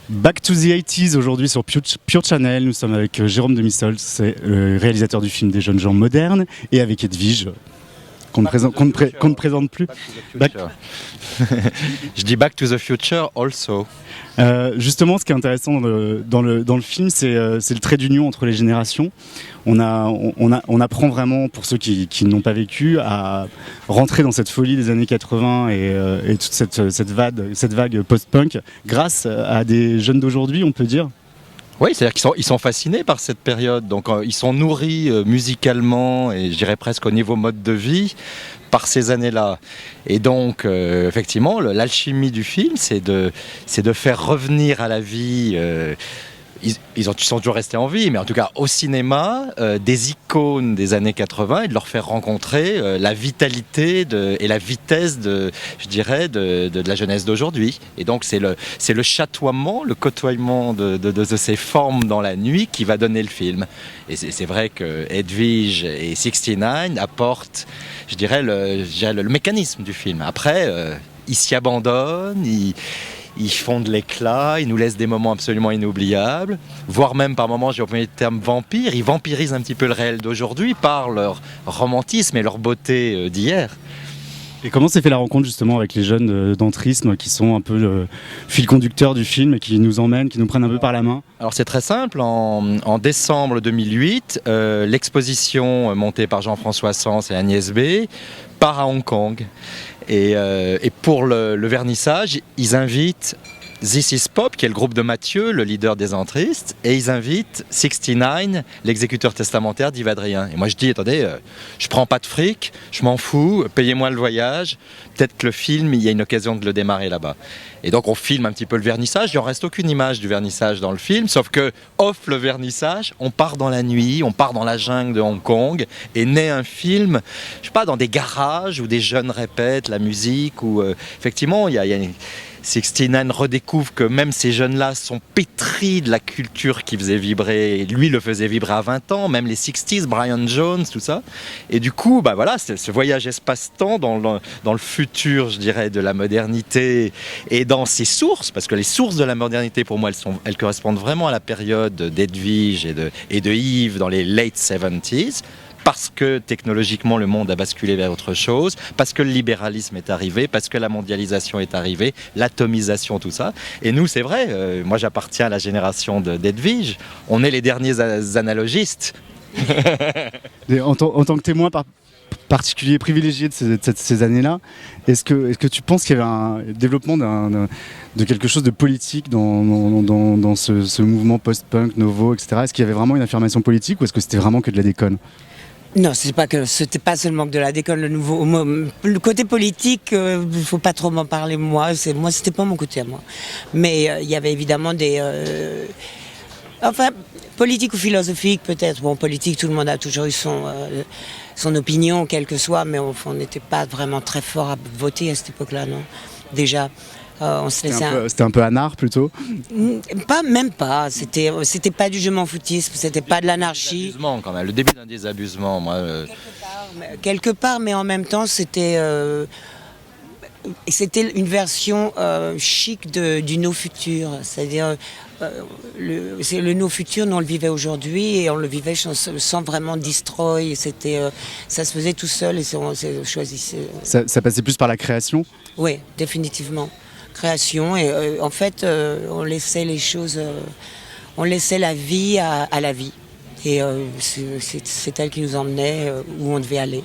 Back to the 80s aujourd'hui sur Pure Channel. Nous sommes avec Jérôme Demisols, c'est le réalisateur du film Des jeunes gens modernes, et avec Edwige, qu'on ne présente plus. Je dis Back to the Future also. Justement, ce qui est intéressant dans le film, c'est le trait d'union entre les générations. On apprend vraiment, pour ceux qui n'ont pas vécu, à rentrer dans cette folie des années 80 et toute cette vague post-punk grâce à des jeunes d'aujourd'hui, on peut dire. Oui, c'est-à-dire qu'ils sont fascinés par cette période, donc ils sont nourris musicalement et je dirais presque au niveau mode de vie par ces années-là. Et donc, effectivement, l'alchimie du film, c'est de faire revenir à la vie. Ils sont toujours restés en vie, mais en tout cas au cinéma, des icônes des années 80 et de leur faire rencontrer la vitalité et la vitesse de la jeunesse d'aujourd'hui. Et donc c'est le chatoiement, le côtoiement de ces formes dans la nuit qui va donner le film. Et c'est vrai que Edwige et 69 apportent, je dirais, le mécanisme du film. Après, ils s'y abandonnent, ils font de l'éclat, ils nous laissent des moments absolument inoubliables, voire même par moments, j'ai employé le terme vampire, ils vampirisent un petit peu le réel d'aujourd'hui par leur romantisme et leur beauté d'hier. Et comment s'est fait la rencontre justement avec les jeunes d'Entrisme qui sont un peu le fil conducteur du film et qui nous emmènent, qui nous prennent un peu par la main? Alors c'est très simple, en décembre 2008, l'exposition montée par Jean-François Sens et Agnès B part à Hong Kong. Et pour le vernissage, ils invitent This Is Pop, qui est le groupe de Mathieu, le leader des Entristes, et ils invitent 69, l'exécuteur testamentaire d'Yves Adrien. Et moi je dis, attendez, je prends pas de fric, je m'en fous, payez-moi le voyage, peut-être que le film, il y a une occasion de le démarrer là-bas. Et donc on filme un petit peu le vernissage, il n'en reste aucune image du vernissage dans le film, sauf que, off le vernissage, on part dans la nuit, on part dans la jungle de Hong Kong, et naît un film, je sais pas, dans des garages où des jeunes répètent la musique, où effectivement, il y a une... 69 redécouvre que même ces jeunes-là sont pétris de la culture qui faisait vibrer. Lui le faisait vibrer à 20 ans, même les 60s, Brian Jones, tout ça. Et du coup, bah voilà, c'est ce voyage espace-temps dans le futur, je dirais, de la modernité et dans ses sources, parce que les sources de la modernité, pour moi, elles correspondent vraiment à la période d'Edwige et de Yves dans les late 70s. Parce que technologiquement le monde a basculé vers autre chose, parce que le libéralisme est arrivé, parce que la mondialisation est arrivée, l'atomisation, tout ça. Et nous, c'est vrai, moi j'appartiens à la génération d'Edwige, on est les derniers analogistes. En tant que témoin particulier, privilégié de ces années-là, est-ce que tu penses qu'il y avait un développement de quelque chose de politique dans ce mouvement post-punk, novo, etc. Est-ce qu'il y avait vraiment une affirmation politique ou est-ce que c'était vraiment que de la déconne? Non, c'était pas seulement que de la déconne, le côté politique, il faut pas trop m'en parler, moi c'était pas mon côté à moi. Mais il y avait évidemment enfin, politique ou philosophique peut-être. Bon, politique, tout le monde a toujours eu son opinion, quelle que soit, mais on n'était pas vraiment très fort à voter à cette époque-là, non. Déjà. C'était un peu anard plutôt. Même pas. C'était pas du je m'en foutisme, c'était pas de l'anarchie. Désabusement quand même. Le début d'un désabusement, moi. Quelque part, mais en même temps, c'était une version chic du no futur, c'est-à-dire le no futur, nous on le vivait aujourd'hui et on le vivait sans vraiment destroy. Ça se faisait tout seul et on choisissait. Ça passait plus par la création. Oui, définitivement. Création et en fait on laissait les choses, on laissait la vie à la vie et c'est elle qui nous emmenait où on devait aller.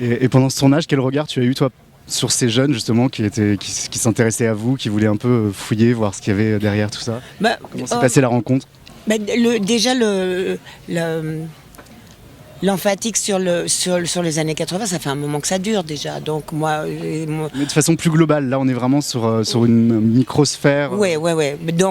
Et pendant ce tournage, quel regard tu as eu toi sur ces jeunes justement qui s'intéressaient à vous, qui voulaient un peu fouiller, voir ce qu'il y avait derrière tout ça? Comment s'est passée la rencontre? Déjà l'emphatique sur les années 80, ça fait un moment que ça dure déjà. Donc moi... Mais de façon plus globale, là on est vraiment sur une microsphère. Ouais.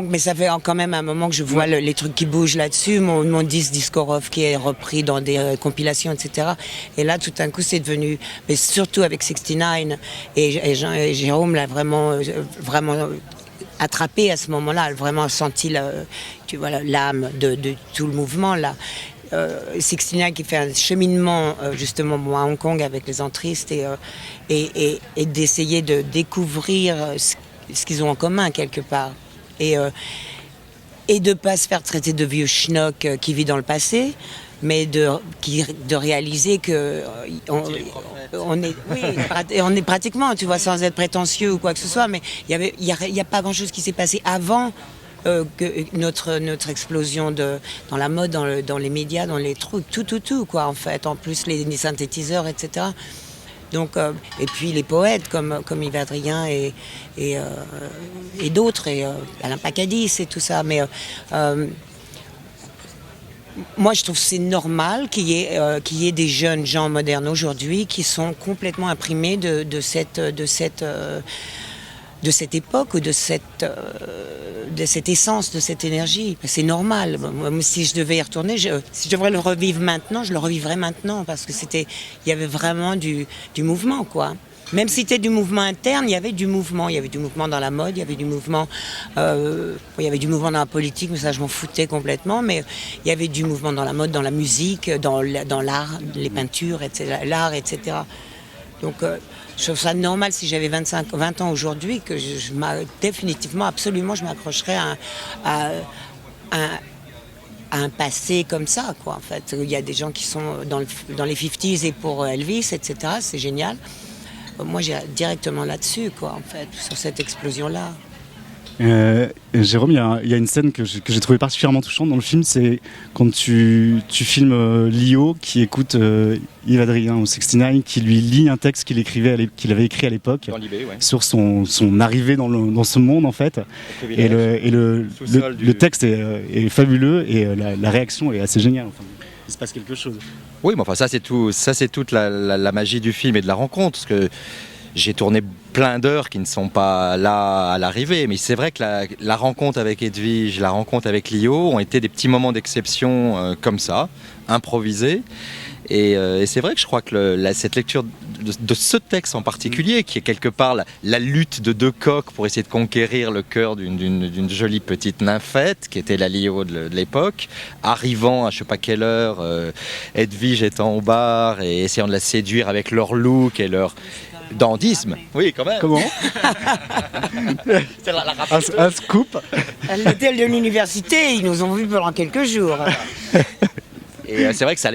Mais ça fait quand même un moment que je vois les trucs qui bougent là-dessus. Mon disque Discorov qui est repris dans des compilations, etc. Et là tout d'un coup c'est devenu... Mais surtout avec 69 et Jérôme l'a vraiment attrapé à ce moment-là, vraiment senti l'âme de tout le mouvement là. 69 qui fait un cheminement justement à Hong Kong avec les Entristes et d'essayer de découvrir ce qu'ils ont en commun quelque part. Et et de pas se faire traiter de vieux schnock qui vit dans le passé, mais de réaliser que on est pratiquement, tu vois, sans être prétentieux ou quoi que ce soit, mais il y a pas grand-chose qui s'est passé avant que notre explosion dans la mode, dans les médias, dans les trucs, tout quoi, en fait, en plus les synthétiseurs, etc. Donc, et puis les poètes comme Yves Adrien et d'autres, et Alain Pacadis et tout ça, mais moi, je trouve que c'est normal qu'il y ait des jeunes gens modernes aujourd'hui qui sont complètement imprimés de cette époque ou de cette essence, de cette énergie. C'est normal. Moi, si je devais y retourner, si je devrais le revivre maintenant, je le revivrais maintenant parce que il y avait vraiment du mouvement, quoi. Même si c'était du mouvement interne, il y avait du mouvement. Il y avait du mouvement dans la mode, il y avait du mouvement, il y avait du mouvement dans la politique, mais ça je m'en foutais complètement. Mais il y avait du mouvement dans la mode, dans la musique, dans l'art, les peintures, etc., l'art, etc. Donc je trouve ça normal si j'avais 20 ans aujourd'hui que définitivement, absolument, je m'accrocherais à un passé comme ça, quoi. En fait, il y a des gens qui sont dans les 50s et pour Elvis, etc. C'est génial. Moi, j'ai directement là-dessus, quoi, en fait, sur cette explosion-là. Jérôme, il y a une scène que j'ai trouvée particulièrement touchante dans le film, c'est quand tu filmes Lio qui écoute Yves Adrien au 69, qui lui lit un texte qu'il avait écrit à l'époque sur son arrivée dans ce monde, en fait. Et le texte est fabuleux et la réaction est assez géniale. Enfin, il se passe quelque chose. Oui, mais enfin ça c'est toute la magie du film et de la rencontre, parce que j'ai tourné plein d'heures qui ne sont pas là à l'arrivée, mais c'est vrai que la rencontre avec Edwige, la rencontre avec Lio ont été des petits moments d'exception comme ça, improvisés. Et c'est vrai que je crois que cette lecture de ce texte en particulier, qui est quelque part la lutte de deux coqs pour essayer de conquérir le cœur d'une jolie petite nymphette, qui était la Lio de l'époque, arrivant à je sais pas quelle heure, Edwige étant au bar et essayant de la séduire avec leur look et leur dandysme. Oui, quand même. Comment C'est un scoop. L'hôtel de l'université, ils nous ont vus pendant quelques jours. Et c'est vrai que ça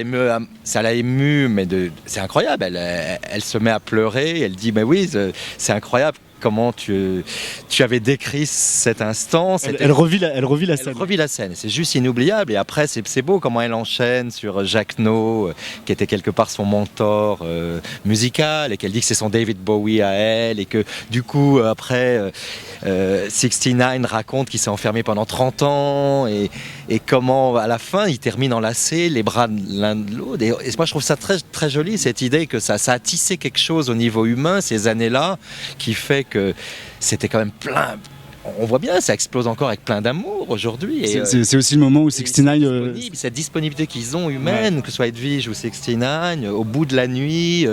l'a ému, mais c'est incroyable. Elle se met à pleurer, elle dit, mais oui, c'est incroyable comment tu avais décrit cet instant. Elle revit la scène. Elle revit la scène, c'est juste inoubliable. Et après, c'est beau comment elle enchaîne sur Jacques No, qui était quelque part son mentor musical, et qu'elle dit que c'est son David Bowie à elle, et que du coup, après, 69 raconte qu'il s'est enfermé pendant 30 ans, et comment, à la fin, il termine enlacé, les bras l'un de l'autre. Et moi, je trouve ça très, très joli, cette idée que ça a tissé quelque chose au niveau humain, ces années-là, qui fait que c'était quand même plein. On voit bien, ça explose encore avec plein d'amour aujourd'hui. C'est aussi le moment où 69... cette disponibilité qu'ils ont humaine, que ce soit Edwige ou 69, au bout de la nuit,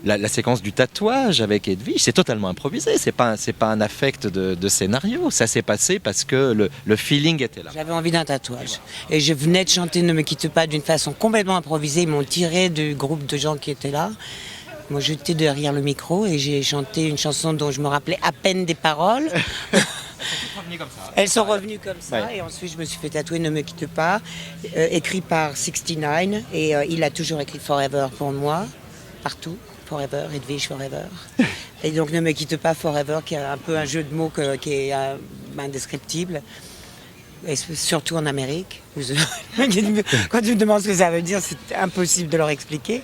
la séquence du tatouage avec Edwige, c'est totalement improvisé. C'est pas un affect de scénario. Ça s'est passé parce que le feeling était là. J'avais envie d'un tatouage. Et je venais de chanter Ne me quitte pas d'une façon complètement improvisée. Ils m'ont tiré du groupe de gens qui étaient là. Moi, j'étais derrière le micro et j'ai chanté une chanson dont je me rappelais à peine des paroles. Elles sont revenues comme ça. Ouais. Et ensuite, je me suis fait tatouer Ne me quitte pas, écrit par 69. Et il a toujours écrit Forever pour moi, partout. Forever, Edwige Forever. Et donc Ne me quitte pas Forever, qui est un peu un jeu de mots qui est indescriptible. Et surtout en Amérique. Quand tu me demandes ce que ça veut dire, c'est impossible de leur expliquer.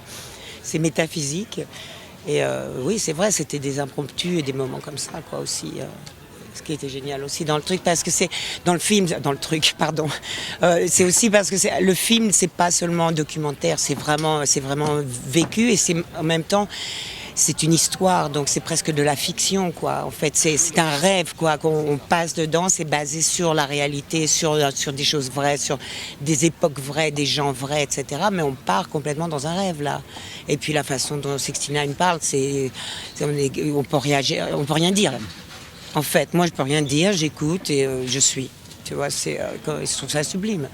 C'est métaphysique. Et oui, c'est vrai, c'était des impromptus et des moments comme ça, quoi, aussi. Ce qui était génial aussi dans le truc, parce que c'est c'est aussi parce que le film, c'est pas seulement documentaire, c'est vraiment vécu, et c'est en même temps, c'est une histoire, donc c'est presque de la fiction, quoi. En fait, c'est un rêve, quoi, qu'on passe dedans. C'est basé sur la réalité, sur des choses vraies, sur des époques vraies, des gens vrais, etc. Mais on part complètement dans un rêve, là. Et puis la façon dont 69 parle, on peut rien dire. En fait, moi, je peux rien dire, j'écoute et je suis. Tu vois, je trouve ça sublime.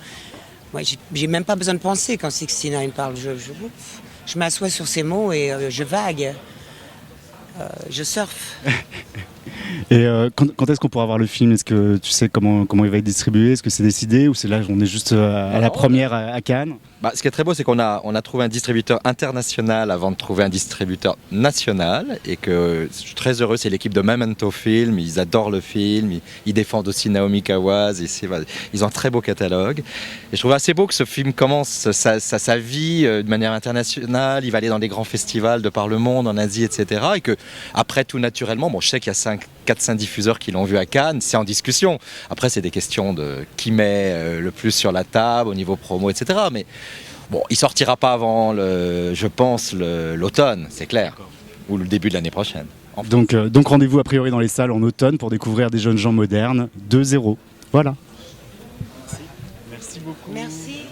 Moi, j'ai même pas besoin de penser quand 69 parle. Je m'assois sur ces mots et je vague. Je surfe. Et quand est-ce qu'on pourra voir le film? Est-ce que tu sais comment il va être distribué? Est-ce que c'est décidé ou c'est là on est juste à la première à Cannes? Ce qui est très beau, c'est qu'on a trouvé un distributeur international avant de trouver un distributeur national, et que je suis très heureux, c'est l'équipe de Memento Film, ils adorent le film, ils défendent aussi Naomi Kawase, ils ont un très beau catalogue. Et je trouve assez beau que ce film commence sa vie de manière internationale, il va aller dans des grands festivals de par le monde, en Asie, etc. Et que après, tout naturellement, je sais qu'il y a 4-5 diffuseurs qui l'ont vu à Cannes, c'est en discussion. Après, c'est des questions de qui met le plus sur la table, au niveau promo, etc. Mais il sortira pas avant, je pense, l'automne, c'est clair, ou le début de l'année prochaine. Donc rendez-vous a priori dans les salles en automne pour découvrir des jeunes gens modernes de zéro. Voilà. Merci beaucoup. Merci.